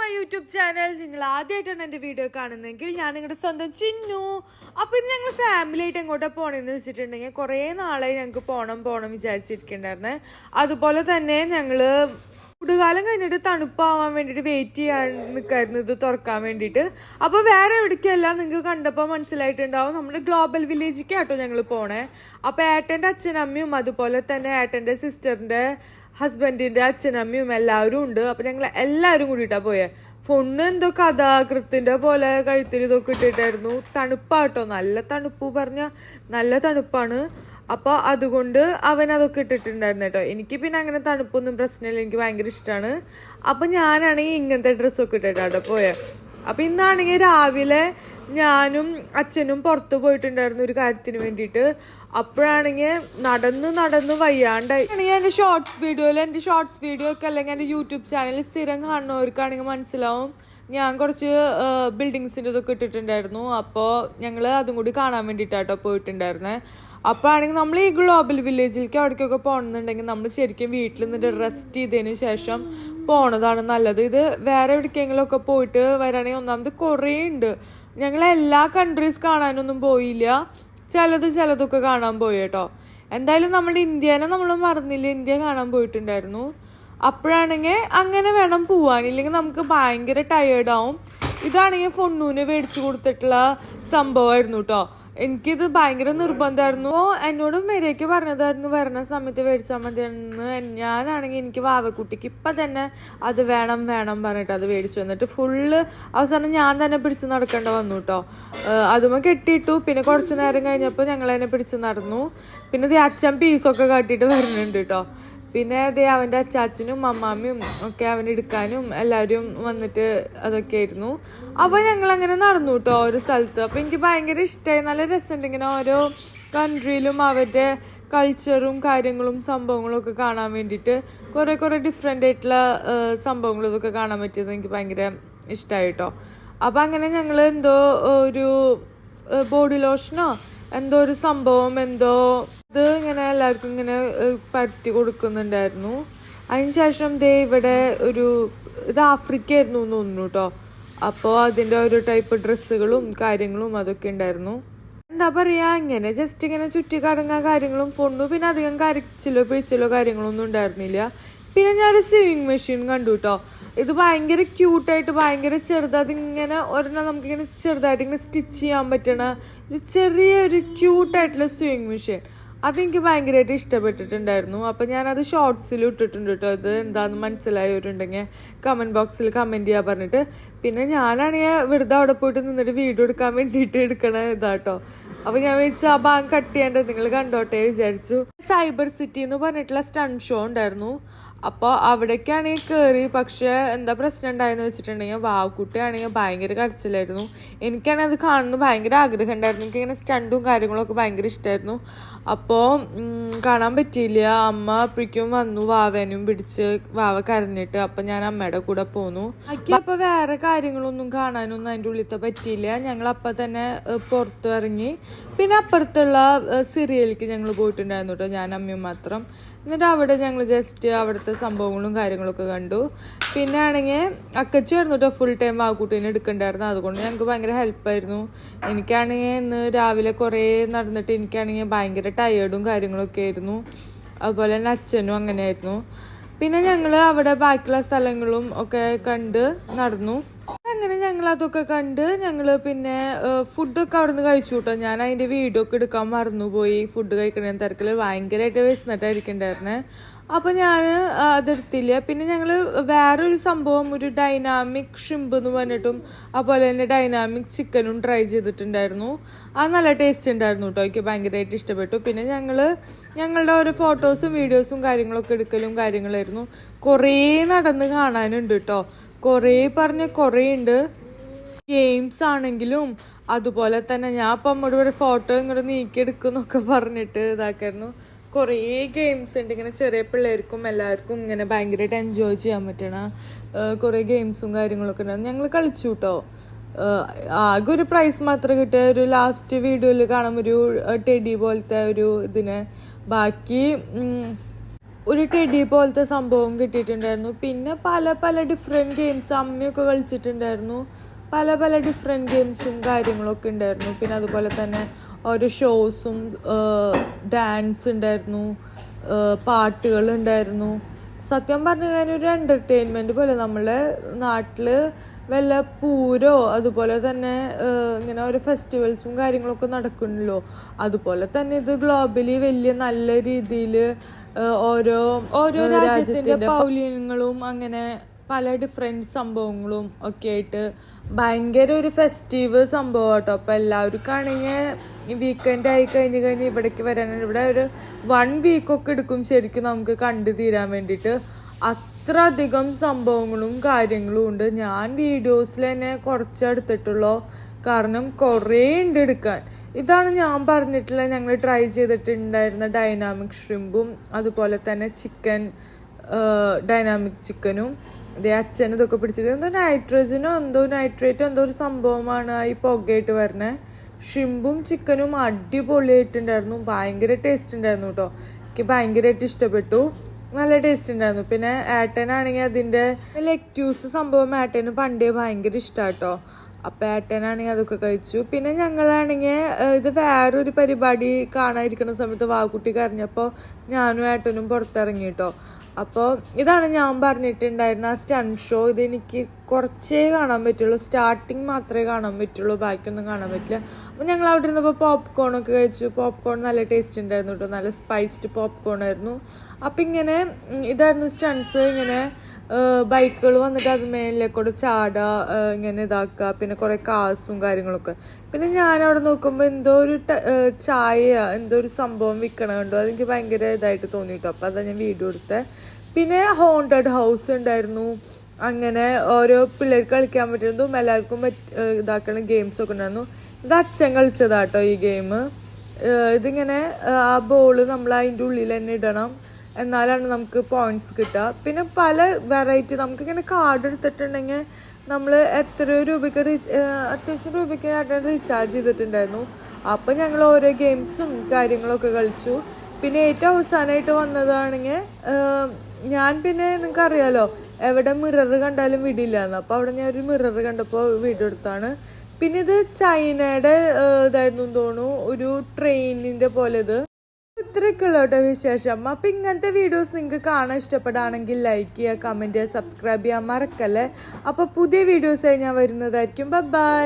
My YouTube channel. നിങ്ങൾ ആദ്യമായിട്ടാണ് എൻ്റെ വീഡിയോ കാണുന്നതെങ്കിൽ ഞാൻ നിങ്ങളുടെ സ്വന്തം ചിന്നു. അപ്പോൾ ഇത് ഞങ്ങൾ ഫാമിലി ആയിട്ട് എങ്ങോട്ടാണ് പോകണമെന്ന് വെച്ചിട്ടുണ്ടെങ്കിൽ കുറേ നാളായി ഞങ്ങൾക്ക് പോകണം വിചാരിച്ചിരിക്കണ്ടായിരുന്നേ. അതുപോലെ തന്നെ ഞങ്ങൾ ചൂടുകാലം കഴിഞ്ഞിട്ട് തണുപ്പാവാൻ വേണ്ടിയിട്ട് വെയിറ്റ് ചെയ്യാൻ നിൽക്കായിരുന്നു ഇത് തുറക്കാൻ വേണ്ടിയിട്ട്. അപ്പോൾ വേറെ എവിടേക്കല്ല, നിങ്ങൾക്ക് കണ്ടപ്പോൾ മനസ്സിലായിട്ടുണ്ടാവും, നമ്മുടെ ഗ്ലോബൽ വില്ലേജിലേക്കാട്ടോ ഞങ്ങൾ പോണേ. അപ്പോൾ ഏട്ടൻ്റെ അച്ഛനമ്മയും അതുപോലെ തന്നെ ഏട്ടൻ്റെ സിസ്റ്ററിൻ്റെ ഹസ്ബൻഡിൻ്റെ അച്ഛനമ്മയും എല്ലാവരും ഉണ്ട്. അപ്പോൾ ഞങ്ങൾ എല്ലാവരും കൂടിയിട്ടാണ് പോയത്. ഫൊണ്ണ് എന്തോ കഥാകൃത്തിൻ്റെ പോലെ കഴുത്തിൽ ഇതൊക്കെ ഇട്ടിട്ടായിരുന്നു. തണുപ്പാട്ടോ, നല്ല തണുപ്പ് പറഞ്ഞാൽ നല്ല തണുപ്പാണ്. അപ്പോൾ അതുകൊണ്ട് അവൻ അതൊക്കെ ഇട്ടിട്ടുണ്ടായിരുന്നു കേട്ടോ. എനിക്ക് പിന്നെ അങ്ങനെ തണുപ്പൊന്നും പ്രശ്നമില്ല, എനിക്ക് ഭയങ്കര ഇഷ്ടമാണ്. അപ്പോൾ ഞാനാണെങ്കിൽ ഇങ്ങനത്തെ ഡ്രസ്സൊക്കെ ഇട്ടിട്ടാട്ടോ പോയത്. അപ്പം ഇന്നാണെങ്കിൽ രാവിലെ ഞാനും അച്ഛനും പുറത്ത് പോയിട്ടുണ്ടായിരുന്നു ഒരു കാര്യത്തിന് വേണ്ടിയിട്ട്. അപ്പോഴാണെങ്കിൽ നടന്ന് വയ്യാണ്ടായി. എൻ്റെ ഷോർട്സ് വീഡിയോ ഒക്കെ അല്ലെങ്കിൽ എൻ്റെ യൂട്യൂബ് ചാനൽ സ്ഥിരം കാണുന്നവർക്കാണെങ്കിൽ മനസ്സിലാവും, ഞാൻ കുറച്ച് ബിൽഡിങ്സിൻ്റെ ഇതൊക്കെ ഇട്ടിട്ടുണ്ടായിരുന്നു. അപ്പോൾ ഞങ്ങൾ അതും കൂടി കാണാൻ വേണ്ടിയിട്ടാട്ടോ പോയിട്ടുണ്ടായിരുന്നത്. അപ്പോൾ ആണെങ്കിൽ നമ്മൾ ഈ ഗ്ലോബൽ വില്ലേജിലേക്ക് അവിടേക്കൊക്കെ പോകണമെന്നുണ്ടെങ്കിൽ നമ്മൾ ശരിക്കും വീട്ടിൽ നിന്നിട്ട് റെസ്റ്റ് ചെയ്തതിന് ശേഷം പോണതാണ് നല്ലത്. ഇത് വേറെ എവിടേക്കെങ്കിലുമൊക്കെ പോയിട്ട് വരാണെങ്കിൽ ഒന്നാമത് കുറേ ഉണ്ട്. ഞങ്ങൾ എല്ലാ കൺട്രീസ് കാണാനൊന്നും പോയില്ല, ചിലതൊക്കെ കാണാൻ പോയി കേട്ടോ. എന്തായാലും നമ്മുടെ ഇന്ത്യനെ നമ്മൾ മറന്നില്ല, ഇന്ത്യ കാണാൻ പോയിട്ടുണ്ടായിരുന്നു. അപ്പോഴാണെങ്കിൽ അങ്ങനെ വേണം പോവാൻ, ഇല്ലെങ്കിൽ നമുക്ക് ഭയങ്കര ടയേർഡാവും. ഇതാണെങ്കിൽ ഫൊണ്ണൂന് മേടിച്ചു കൊടുത്തിട്ടുള്ള സംഭവമായിരുന്നു കേട്ടോ. എനിക്കിത് ഭയങ്കര നിർബന്ധമായിരുന്നു. എന്നോട് മെരയ്ക്ക് പറഞ്ഞതായിരുന്നു വരുന്ന സമയത്ത് മേടിച്ചാൽ മതിയെന്ന്. ഞാനാണെങ്കിൽ എനിക്ക് വാവക്കുട്ടിക്ക് ഇപ്പം തന്നെ അത് വേണം പറഞ്ഞിട്ട് അത് മേടിച്ചു വന്നിട്ട് ഫുള്ള് അവസാനം ഞാൻ തന്നെ പിടിച്ച് നടക്കേണ്ട വന്നു കേട്ടോ. അതുമ്പോൾ കെട്ടിയിട്ടു. പിന്നെ കുറച്ച് നേരം കഴിഞ്ഞപ്പോൾ ഞങ്ങൾ തന്നെ പിടിച്ച് നടന്നു. പിന്നെ അച്ഛൻ പീസൊക്കെ കാട്ടിയിട്ട് വരുന്നുണ്ട് കേട്ടോ. പിന്നെ അവൻ്റെ അച്ചാച്ചനും അമ്മാമ്മയും ഒക്കെ അവനെടുക്കാനും എല്ലാവരും വന്നിട്ട് അതൊക്കെ ആയിരുന്നു. അപ്പോൾ ഞങ്ങളങ്ങനെ നടന്നു കേട്ടോ ഓരോ സ്ഥലത്ത്. അപ്പോൾ എനിക്ക് ഭയങ്കര ഇഷ്ടമായി, നല്ല രസമുണ്ട് ഇങ്ങനെ ഓരോ കൺട്രിയിലും അവരുടെ കൾച്ചറും കാര്യങ്ങളും സംഭവങ്ങളും ഒക്കെ കാണാൻ വേണ്ടിയിട്ട്. കുറേ ഡിഫറെൻ്റ് ആയിട്ടുള്ള സംഭവങ്ങളും ഇതൊക്കെ കാണാൻ പറ്റിയത് എനിക്ക് ഭയങ്കര ഇഷ്ടമായി കേട്ടോ. അപ്പോൾ അങ്ങനെ ഞങ്ങൾ എന്തോ ഒരു ബോഡി ലോഷനോ എന്തോ ഒരു സംഭവം ഇത് ഇങ്ങനെ എല്ലാവർക്കും ഇങ്ങനെ പറ്റി കൊടുക്കുന്നുണ്ടായിരുന്നു. അതിനുശേഷം ഇവിടെ ഇത് ആഫ്രിക്ക ആയിരുന്നു എന്ന് തോന്നുന്നു കേട്ടോ. അപ്പോൾ അതിൻ്റെ ഓരോ ടൈപ്പ് ഡ്രസ്സുകളും കാര്യങ്ങളും അതൊക്കെ ഉണ്ടായിരുന്നു. എന്താ പറയുക, ഇങ്ങനെ ജസ്റ്റ് ഇങ്ങനെ ചുറ്റി കറങ്ങാൻ കാര്യങ്ങളും ഫൊണ്ണു പിന്നെ അധികം പിഴിച്ചിലോ കാര്യങ്ങളൊന്നും ഉണ്ടായിരുന്നില്ല. പിന്നെ ഞാനൊരു സ്വിമ്മിങ് മെഷീൻ കണ്ടു കേട്ടോ. ഇത് ഭയങ്കര ക്യൂട്ടായിട്ട് ഭയങ്കര ചെറുത്, അതിങ്ങനെ ഒരെണ്ണം നമുക്കിങ്ങനെ ചെറുതായിട്ട് ഇങ്ങനെ സ്റ്റിച്ച് ചെയ്യാൻ പറ്റണ ഒരു ചെറിയൊരു ക്യൂട്ടായിട്ടുള്ള സ്വിമ്മിങ് മെഷീൻ. അതെനിക്ക് ഭയങ്കരമായിട്ട് ഇഷ്ടപ്പെട്ടിട്ടുണ്ടായിരുന്നു. അപ്പം ഞാനത് ഷോർട്സിൽ ഇട്ടിട്ടുണ്ട് കേട്ടോ. ഇത് എന്താണെന്ന് മനസ്സിലായവരുണ്ടെങ്കിൽ കമൻറ്റ് ബോക്സിൽ കമൻറ്റ് ചെയ്യാൻ പറഞ്ഞിട്ട്. പിന്നെ ഞാനാണെങ്കിൽ വെറുതെ അവിടെ പോയിട്ട് നിന്നിട്ട് വീഡിയോ എടുക്കാൻ വേണ്ടിയിട്ട് എടുക്കണ ഇതാട്ടോ. അപ്പോൾ ഞാൻ വിചാരിച്ചു ആ ഭാഗം കട്ട് ചെയ്യേണ്ടത് നിങ്ങൾ കണ്ടോട്ടെ വിചാരിച്ചു. സൈബർ സിറ്റി എന്ന് പറഞ്ഞിട്ടുള്ള സ്റ്റണ്ട് ഷോ ഉണ്ടായിരുന്നു. അപ്പോൾ അവിടേക്കാണെങ്കിൽ കയറി. പക്ഷേ എന്താ പ്രശ്നം ഉണ്ടായെന്ന് വെച്ചിട്ടുണ്ടെങ്കിൽ വാവക്കുട്ടിയാണെങ്കിൽ ഭയങ്കര കരച്ചിലായിരുന്നു. എനിക്കാണെങ്കിൽ അത് കാണുന്നത് ഭയങ്കര ആഗ്രഹം ഉണ്ടായിരുന്നു. എനിക്കിങ്ങനെ സ്റ്റണ്ടും കാര്യങ്ങളൊക്കെ ഭയങ്കര ഇഷ്ടമായിരുന്നു. അപ്പോൾ കാണാൻ പറ്റിയില്ല. അമ്മ അപ്പോഴേക്കും വന്നു വാവേനും പിടിച്ച്, വാവ കരഞ്ഞിട്ട്. അപ്പം ഞാൻ അമ്മയുടെ കൂടെ പോന്നു. അപ്പോൾ വേറെ കാര്യങ്ങളൊന്നും കാണാനൊന്നും അതിൻ്റെ ഉള്ളിലത്തെ പറ്റിയില്ല. ഞങ്ങൾ അപ്പം തന്നെ പുറത്തു ഇറങ്ങി. പിന്നെ അപ്പുറത്തുള്ള സിറിയലിലേക്ക് ഞങ്ങൾ പോയിട്ടുണ്ടായിരുന്നു കേട്ടോ, ഞാൻ അമ്മയും മാത്രം. എന്നിട്ട് അവിടെ ഞങ്ങൾ ജസ്റ്റ് അവിടുത്തെ സംഭവങ്ങളും കാര്യങ്ങളൊക്കെ കണ്ടു. പിന്നെ ആണെങ്കിൽ അക്കച്ചായിരുന്നു കേട്ടോ ഫുൾ ടൈം വാവക്കുട്ടീനെ എടുക്കണ്ടായിരുന്നു. അതുകൊണ്ട് ഞങ്ങൾക്ക് ഭയങ്കര ഹെൽപ്പായിരുന്നു. എനിക്കാണെങ്കിൽ ഇന്ന് രാവിലെ കുറേ നടന്നിട്ട് എനിക്കാണെങ്കിൽ ഭയങ്കര ടയേർഡും കാര്യങ്ങളൊക്കെ ആയിരുന്നു. അതുപോലെ തന്നെ അച്ഛനും അങ്ങനെയായിരുന്നു. പിന്നെ ഞങ്ങൾ അവിടെ ബാക്കിയുള്ള സ്ഥലങ്ങളും ഒക്കെ കണ്ട് നടന്നു. അങ്ങനെ ഞങ്ങൾ അതൊക്കെ കണ്ട് ഞങ്ങൾ പിന്നെ ഫുഡൊക്കെ അവിടെ നിന്ന് കഴിച്ചു കേട്ടോ. ഞാൻ അതിൻ്റെ വീഡിയോ ഒക്കെ എടുക്കാൻ മറന്നുപോയി. ഫുഡ് കഴിക്കണ തിരക്കിൽ ഭയങ്കരമായിട്ട് വിശന്നിട്ടായിരിക്കണ്ടായിരുന്നേ. അപ്പോൾ ഞാൻ അതെടുത്തില്ല. പിന്നെ ഞങ്ങൾ വേറൊരു സംഭവം, ഒരു ഡൈനാമിക് ഷ്രിമ്പ് എന്ന് പറഞ്ഞിട്ടും അതുപോലെ തന്നെ ഡൈനാമിക് ചിക്കനും ട്രൈ ചെയ്തിട്ടുണ്ടായിരുന്നു. അത് നല്ല ടേസ്റ്റ് ഉണ്ടായിരുന്നു കേട്ടോ, എനിക്ക് ഭയങ്കരമായിട്ട് ഇഷ്ടപ്പെട്ടു. പിന്നെ ഞങ്ങളുടെ ഓരോ ഫോട്ടോസും വീഡിയോസും കാര്യങ്ങളൊക്കെ എടുക്കലും കാര്യങ്ങളായിരുന്നു. കുറേ നടന്ന് കാണാനുണ്ട് കേട്ടോ, കുറേ ഉണ്ട്. ഗെയിംസ് ആണെങ്കിലും അതുപോലെ തന്നെ ഞാൻ അപ്പം അമ്മോട് ഒരു ഫോട്ടോ ഇങ്ങോട്ട് നീക്കിയെടുക്കുന്നൊക്കെ പറഞ്ഞിട്ട് ഇതാക്കായിരുന്നു. കുറേ ഗെയിംസ് ഉണ്ട്, ഇങ്ങനെ ചെറിയ പിള്ളേർക്കും എല്ലാവർക്കും ഇങ്ങനെ ഭയങ്കരമായിട്ട് എൻജോയ് ചെയ്യാൻ പറ്റണ കുറേ ഗെയിംസും കാര്യങ്ങളൊക്കെ ഉണ്ടായിരുന്നു. ഞങ്ങൾ കളിച്ചു കേട്ടോ. ആകെ ഒരു പ്രൈസ് മാത്രം കിട്ടിയ ഒരു ലാസ്റ്റ് വീഡിയോയിൽ കാണാം, ഒരു ടെഡി പോലത്തെ ഒരു ഇതിന്. ബാക്കി ഒരു ടെഡി പോലത്തെ സംഭവം കിട്ടിയിട്ടുണ്ടായിരുന്നു. പിന്നെ പല പല ഡിഫറെൻറ്റ് ഗെയിംസ് അമ്മയൊക്കെ കളിച്ചിട്ടുണ്ടായിരുന്നു. പല പല ഡിഫറെൻറ്റ് ഗെയിംസും കാര്യങ്ങളൊക്കെ ഉണ്ടായിരുന്നു. പിന്നെ അതുപോലെ തന്നെ ഓരോ ഷോസും ഡാൻസ് ഉണ്ടായിരുന്നു, പാട്ടുകളുണ്ടായിരുന്നു. സത്യം പറഞ്ഞു കഴിഞ്ഞാൽ ഒരു എൻ്റർടൈൻമെൻറ്റ് പോലെ നമ്മളെ നാട്ടിൽ വല്ല പൂരോ അതുപോലെ തന്നെ ഇങ്ങനെ ഓരോ ഫെസ്റ്റിവൽസും കാര്യങ്ങളൊക്കെ നടക്കണല്ലോ, അതുപോലെ തന്നെ ഇത് ഗ്ലോബലി വലിയ നല്ല രീതിയിൽ ഓരോ ഓരോ രാജ്യത്തിൻ്റെ പൗലിയങ്ങളും അങ്ങനെ പല ഡിഫറെൻറ്റ് സംഭവങ്ങളും ഒക്കെ ആയിട്ട് ഭയങ്കര ഒരു ഫെസ്റ്റീവ് സംഭവം കേട്ടോ. അപ്പോൾ എല്ലാവർക്കും ആണെങ്കിൽ വീക്കെൻഡ് ആയി കഴിഞ്ഞ് ഇവിടേക്ക് വരാനാണ്. ഇവിടെ ഒരു 1 വീക്കൊക്കെ എടുക്കും ശരിക്കും നമുക്ക് കണ്ടു തീരാൻ വേണ്ടിയിട്ട്. അത്ര അധികം സംഭവങ്ങളും കാര്യങ്ങളും ഉണ്ട്. ഞാൻ വീഡിയോസിൽ തന്നെ കുറച്ചെടുത്തിട്ടുള്ളൂ, കാരണം കുറേ ഉണ്ട് എടുക്കാൻ. ഇതാണ് ഞാൻ പറഞ്ഞിട്ടുള്ള ഞങ്ങൾ ട്രൈ ചെയ്തിട്ടുണ്ടായിരുന്ന ഡൈനാമിക് ഷ്രിമ്പും അതുപോലെ തന്നെ ഡൈനാമിക് ചിക്കനും. ഇതേ അച്ഛൻ ഇതൊക്കെ പിടിച്ചിട്ട് എന്തോ നൈട്രജനോ നൈട്രേറ്റോ എന്തോ ഒരു സംഭവമാണ് ഈ പുകയായിട്ട് വരണേ. ഷ്രിമ്പും ചിക്കനും അടിപൊളിയായിട്ടുണ്ടായിരുന്നു, ഭയങ്കര ടേസ്റ്റ് ഉണ്ടായിരുന്നു കേട്ടോ. എനിക്ക് ഭയങ്കരമായിട്ട് ഇഷ്ടപ്പെട്ടു, നല്ല ടേസ്റ്റ് ഉണ്ടായിരുന്നു. പിന്നെ ഏട്ടനാണെങ്കിൽ അതിൻ്റെ ലെക്റ്റ്യൂസ് സംഭവം ഏട്ടന് പണ്ടേ ഭയങ്കര ഇഷ്ടമാണ് കേട്ടോ. അപ്പം ഏട്ടനാണെങ്കിൽ അതൊക്കെ കഴിച്ചു. പിന്നെ ഞങ്ങളാണെങ്കിൽ ഇത് വേറൊരു പരിപാടി കാണാതിരിക്കുന്ന സമയത്ത് വാക്കുട്ടി കരഞ്ഞപ്പോൾ ഞാനും ഏട്ടനും പുറത്തിറങ്ങി കേട്ടോ. അപ്പോൾ ഇതാണ് ഞാൻ പറഞ്ഞിട്ടുണ്ടായിരുന്ന ആ സ്റ്റണ്ട് ഷോ. ഇതെനിക്ക് കുറച്ചേ കാണാൻ പറ്റുള്ളൂ, സ്റ്റാർട്ടിങ് മാത്രമേ കാണാൻ പറ്റുള്ളൂ, ബാക്കിയൊന്നും കാണാൻ പറ്റില്ല. അപ്പോൾ ഞങ്ങൾ അവിടെ ഇരുന്നപ്പോൾ പോപ്കോണൊക്കെ കഴിച്ചു. പോപ്കോൺ നല്ല ടേസ്റ്റ് ഉണ്ടായിരുന്നു കേട്ടോ, നല്ല സ്പൈസ്ഡ് പോപ്കോൺ ആയിരുന്നു. അപ്പം ഇങ്ങനെ ഇതായിരുന്നു സ്റ്റൺസ്. ഇങ്ങനെ ബൈക്കുകൾ വന്നിട്ട് അത് മേലിലേക്കൂടെ ചാടുക, ഇങ്ങനെ ഇതാക്കുക, പിന്നെ കുറേ കാസും കാര്യങ്ങളൊക്കെ. പിന്നെ ഞാനവിടെ നോക്കുമ്പോൾ എന്തോ ഒരു ചായ എന്തോ ഒരു സംഭവം വിൽക്കണ കണ്ടു. അതെനിക്ക് ഭയങ്കര ഇതായിട്ട് തോന്നി കേട്ടോ. അപ്പോൾ അതാണ് ഞാൻ വീഡിയോ എടുത്തത്. പിന്നെ ഹോണ്ടഡ് ഹൗസ് ഉണ്ടായിരുന്നു. അങ്ങനെ ഓരോ പിള്ളേർക്ക് കളിക്കാൻ പറ്റുന്നതും എല്ലാവർക്കും ഇതാക്കുന്ന ഗെയിംസൊക്കെ ഉണ്ടായിരുന്നു. ഇത് അച്ഛൻ കളിച്ചതാട്ടോ ഈ ഗെയിം. ഇതിങ്ങനെ ആ ബോള് നമ്മൾ അതിൻ്റെ ഉള്ളിൽ തന്നെ ഇടണം, എന്നാലാണ് നമുക്ക് പോയിന്റ്സ് കിട്ടുക. പിന്നെ പല വെറൈറ്റി നമുക്കിങ്ങനെ കാർഡ് എടുത്തിട്ടുണ്ടെങ്കിൽ നമ്മൾ എത്ര രൂപയ്ക്ക് അത്യാവശ്യം രൂപയ്ക്ക് റീചാർജ് ചെയ്തിട്ടുണ്ടായിരുന്നു. അപ്പം ഞങ്ങൾ ഓരോ ഗെയിംസും കാര്യങ്ങളൊക്കെ കളിച്ചു. പിന്നെ ഏറ്റവും അവസാനമായിട്ട് വന്നതാണെങ്കിൽ പിന്നെ നിങ്ങൾക്ക് അറിയാലോ എവിടെ മിറർ കണ്ടാലും വിടില്ല എന്ന്. അപ്പോൾ അവിടെ ഞാൻ ഒരു മിറർ കണ്ടപ്പോൾ വീഡിയോ എടുത്താണ്. പിന്നെ ഇത് ചൈനയുടെ ഇതായിരുന്നു തോന്നുന്നു, ഒരു ട്രെയിനിൻ്റെ പോലെ. ഇത് ഇത്രയൊക്കെയുള്ള കേട്ടോ വിശേഷം. അപ്പം ഇങ്ങനത്തെ വീഡിയോസ് നിങ്ങൾക്ക് കാണാൻ ഇഷ്ടപ്പെടുകയാണെങ്കിൽ ലൈക്ക് ചെയ്യുക, കമൻറ്റ് ചെയ്യുക, സബ്സ്ക്രൈബ് ചെയ്യാൻ മറക്കല്ലേ. അപ്പോൾ പുതിയ വീഡിയോസായി ഞാൻ വരുന്നതായിരിക്കും. ബൈ.